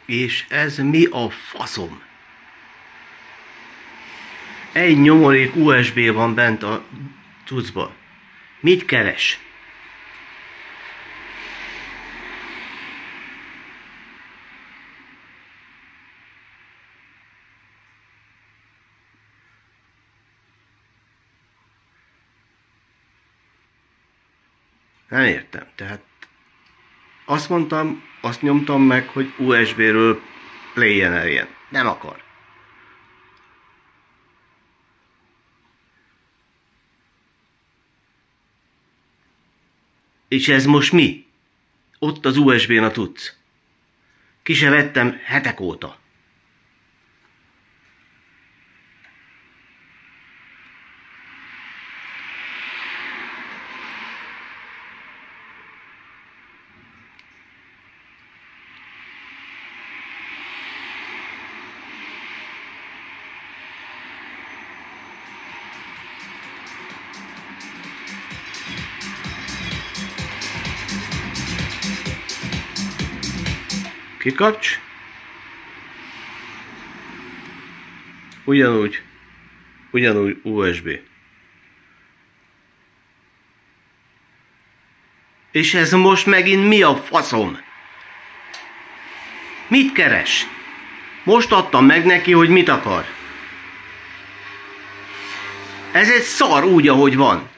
És ez mi a faszom? Egy nyomorék USB van bent a cuccba. Mit keres? Nem értem. Tehát azt nyomtam meg, hogy USB-ről play-en eljen. Nem akar. És ez most mi? Ott az USB-n a cucc. Ki se vettem hetek óta. Kikapcs. Ugyanúgy USB. És ez most megint mi a faszom? Mit keres? Most adtam meg neki, hogy mit akar. Ez egy szar úgy, ahogy van.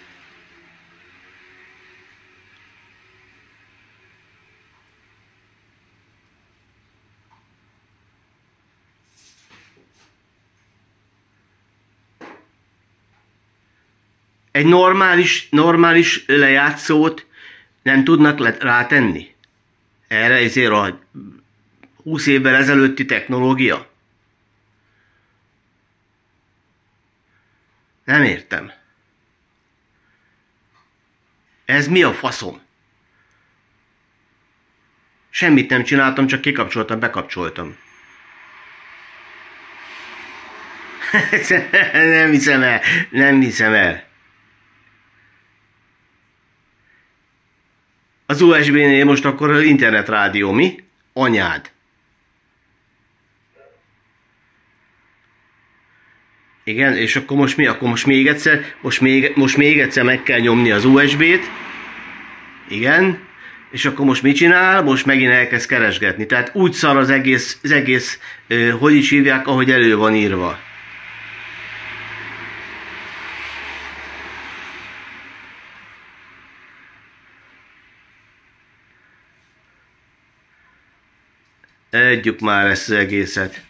Egy normális lejátszót nem tudnak rátenni? Erre ezért a 20 évvel ezelőtti technológia? Nem értem. Ez mi a faszom? Semmit nem csináltam, csak kikapcsoltam, bekapcsoltam. Nem hiszem el. Az USB-nél most akkor az internetrádió, mi? Anyád. Igen, és akkor most mi? Akkor most még egyszer meg kell nyomni az USB-t. Igen. És akkor most mit csinál? Most megint elkezd keresgetni. Tehát úgy szar az egész hogy is hívják, ahogy elő van írva. Adjuk már ezt az egészet.